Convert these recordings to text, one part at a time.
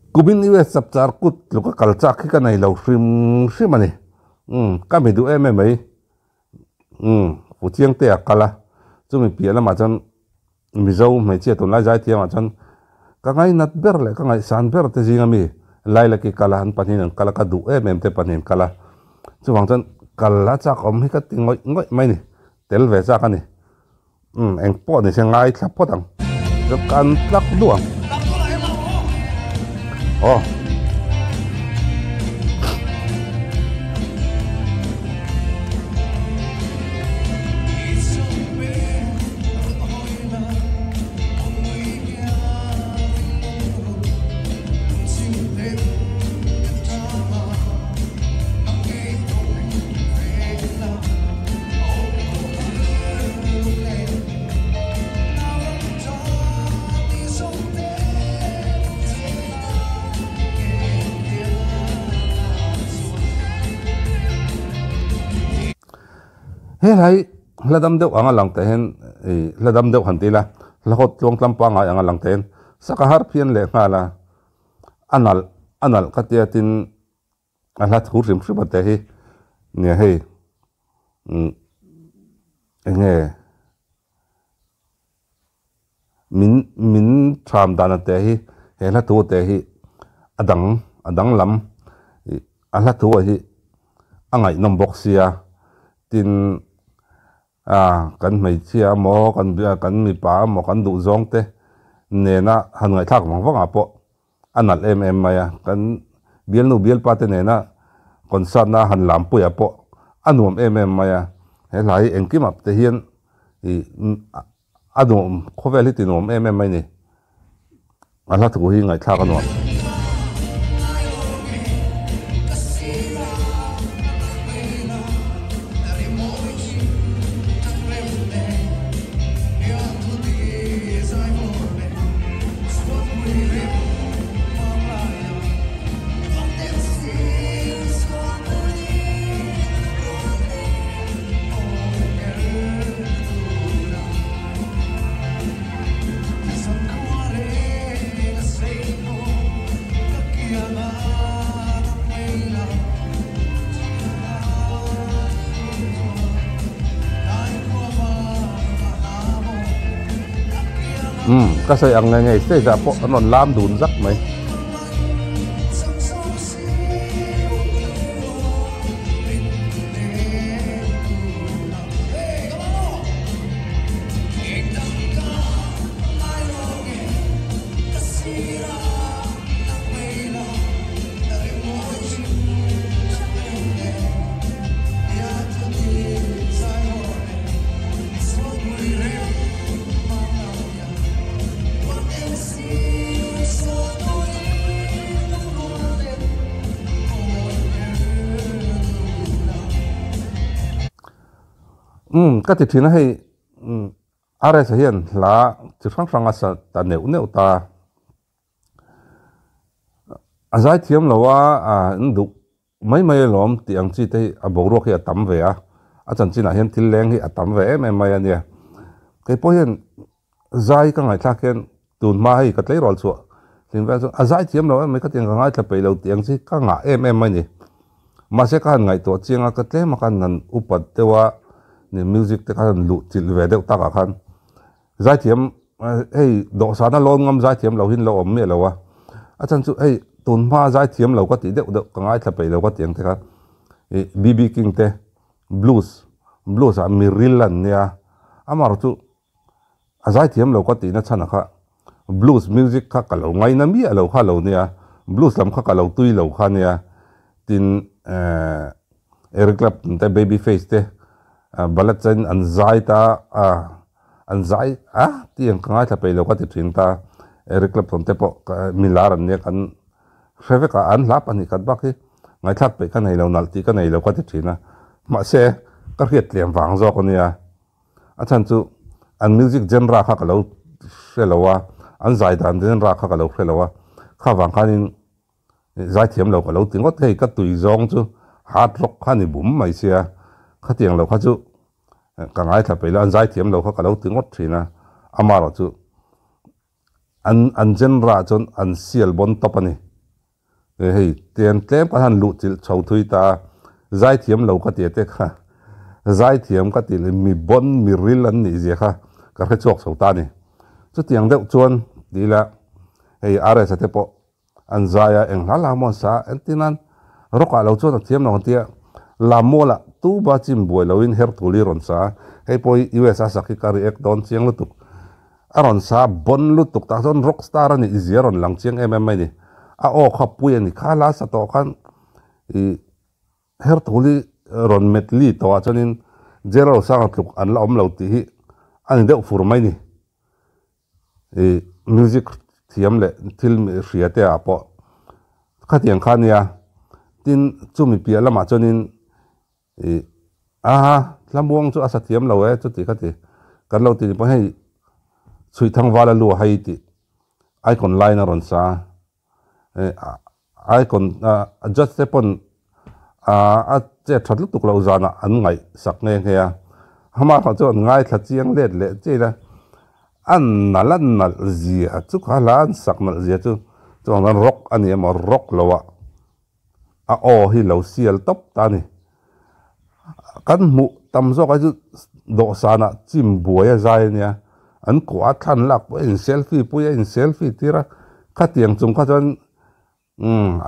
Kubin iwe sapchar kut luka kalchak hi ka nei lo shrim ani ka mi du em mai pu chiang te akala chumi piala ma chan mizo mai che ton lai jai thiam chan ka ngai nat ber le ka ngai san ber te jinga mi lai la ki kala han panin an kala ka du em te panin kala chuwang chan kala chak om hi ka ting ngoi mai ni tel ve cha ka ni eng po ni se ngai thap po tang kan tlak duang oh he lai ladam deuh anga lang te hen ladam deuh han tila lahot tlong tlampa nga anga lang ten sakahar phian le ngala anal katiatin alat hurim shibate hi ne he nge min tham dana te hi he la tu te hi adang lam ala tu hi angai nom boxia tin kan mai chia mo kan mi pa mo kan du zong te ne na han ngai thak mong wanga po anal maya kan bial nu bial pa te ne na kon sa na han lam pu ya po anuam maya he lai engkim ap te hian i adum khovel ti nom mai ni ala thu hi ngai thak anuam kasi ang ngay stay sa po anon lam dun zak may cái việc này hay are thể hiện là chỉ phăng asa ta neu ta azai thiam lawa ndu mai lom tiang chi te aboro khi atam ve a chan china hian thil leng hi atam ve mai ania cái po hian zai ka ngai thaken tun ma hi ka tlei rol chu tin va azai thiam lawa mai ka tiang ngai thla pe lo tiang chi ka nga mai ni ma se ka ngai to chinga ka tle ma kan nan upat tewa ni music te kan lu til ve deuh taka khan zai thiam hey do sana lon ngam zai thiam lo hin lo om me lo wa achan chu hey tun ma zai thiam lo ka ti deuh ka ngai thla pe lo ka tiang te ka BB King te blues a mirilan nia amar chu azai thiam lo ka ti na chana kha blues music kha ka lo ngai na mi lo kha lo nia blues lam kha ka lo tui lo kha nia tin Eric Clapton te Babyface te balat chen anzai ta anzai tiang kangai tha pe lo ka ti thin ta Eric Clapton te po milar an ne kan kheve ka an lap ani kat bak hi ngai thak pe kan nei lo nal ti kan nei lo ka ti thina ma se ka riat liam wang zo ko nia achan chu an music genre kha ka lo hrelowa an zai dan genre kha ka lo hrelowa kha wang khanin zai thiam lo ka lo tingot hei ka tui zong chu hard rock khani bum mai sia khá tiếng lâu khá chú cả ngày thật bây giờ anh giải thiểm lâu khá cả lâu tiếng ngót thì na ama rồi chú anh dân ra chọn anh siêu bon top anh hei tiền tlem ka han lu chil chho thui ta zai thiam lo ka te kha zai thiam ka ti mi bon mi ril an ni je kha ka khe chok so ta ni chu tiang deuh chuan ti la hei are sa te po an zaya eng hala mon sa entinan roka lo chuan thiam no tia la mola tu ba chim boi lo in her tuli ron sa hei poi us a sakhi kari ek don chiang lu tuk aron sa bon lu tuk ta zon rockstar ani iziaron lang chiang em ni a o khapui ani khala sa to khan i her tuli ron metli to a chonin zero sang tluk an la om lo ti hi an deuh fur mai ni music thiam le thil mi hriate a po khatiang khania tin chumi pia lama chonin lambuang chu asa thiam lo e chu ti khati kan lo ti po hei chui thang wala lu hai ti icon line ron sa icon adjust stepon a che thatlu tuk lo zana an ngai sak nge nge ya hama kha chu ngai thla chiang let le che la an nalan nal zia chu khala an sak nal zia chu an rock ani ma rock lowa a o hi lo sial top ta ni kan mu tam zo ka chu do sana chim buaya zai nia an ko a than lak po in selfie puya in selfie tira khatiang chung kha chan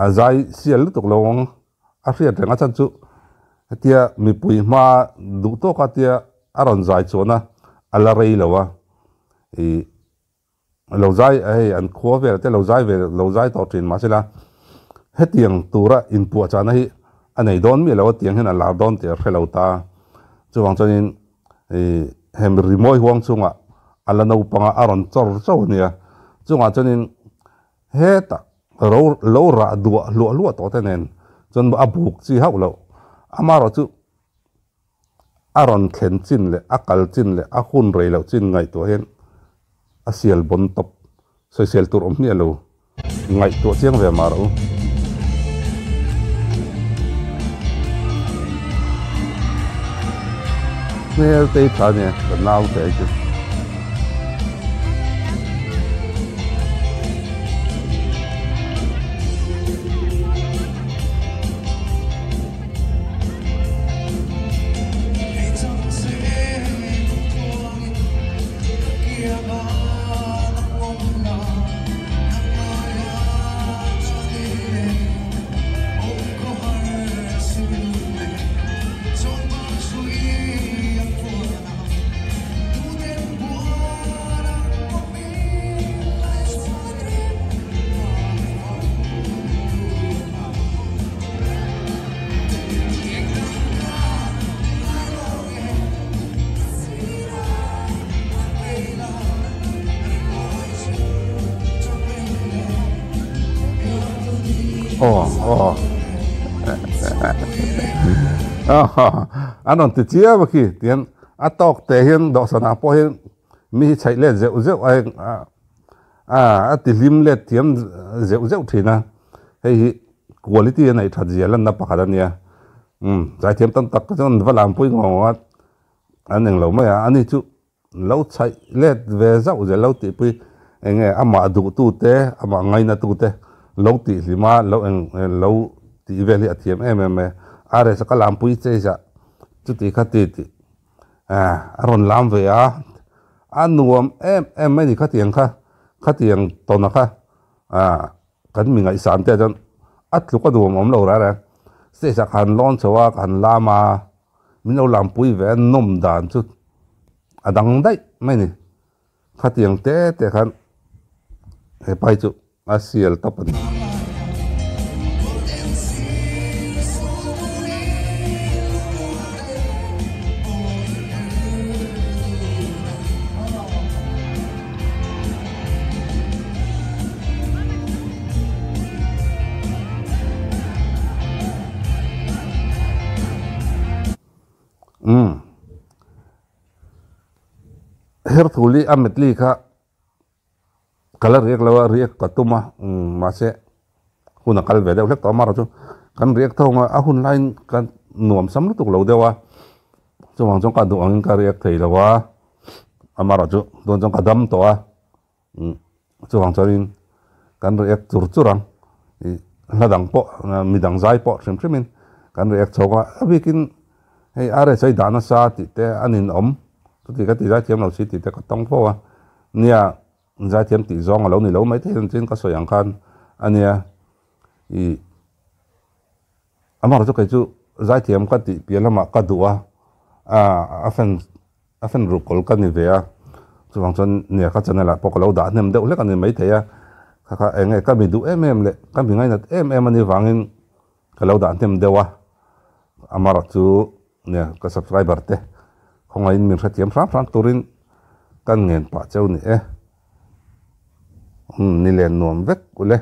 a zai sial tuk lawang a hriat renga chan chu tia mi pui ma du to ka tia aron zai chona ala rei lawa lo zai ai an kho ve te lo zai to trin ma sila hetiang tura in pu cha na hi anei don mi lo tiang hen ala don te khelo ta chuwang chonin hem rimoi huang chunga ala no panga aron chor chaw nia chunga chonin heta lo ra lu to te nen chon ba buk chi hau lo amaro chu aron khen chin le akal chin le a hun rei lo chin ngai to hen a sial bon top social tur om ni lo ngai to chiang ve ma ro nel te ta ne now te chu anon ti chia ba ki tian atok te hian do sana po hian mi chai le zeu ai ti lim le tiam zeu thina hei quality nei tha jialan na pakha nia zai thiam tan tak chon valam pui ngawat aneng lo ma ya ani chu lo chai le ve zau je lo ti pui enge ama du tu te ama ngai na tu te lo ti lima lo eng lo ti veli athiam em are sa kalam pui che ja chu ti khati ti aron lam ve a anuam em mai ni khatiang khatiang tona kha kan mi ngai san te jon atlu ka duam om lo ra se sa khan lon chawa kan lama min lo lam pui ve nom dan chu adang dai mai ni khatiang te khan he pai chu asial tapan her thuli ametli kha kala riek lawa riek katuma mase huna kal ve de lek to maro chu kan riek thonga a hun line kan nuam sam lu tuk lo dewa chuwang chong ka du ang ka riek thei lawa amaro chu don chong ka dam to a chuwang chorin kan riek churang ladang po midang zai po trim trimin kan react choka abikin hei are sai dana sa ti te anin tu ti ka ti zai thiam lo si ti te ka tong po a nia zai thiam ti zong lo ni lo mai te chin ka soyang khan ania i amar chu kai chu zai thiam ka ti pialama ka duwa afen rukol ka ni ve a chuwang chon nia ka chanela pok lo da nem deuh le kan ni mai theya kha enge ka mi du le ka mi ngai nat ani wangin ka lo da nem dewa amar chu nia ka subscriber te khonga in min khathiam fram turin kan ngen pa cheu ni ni len nuam vek ule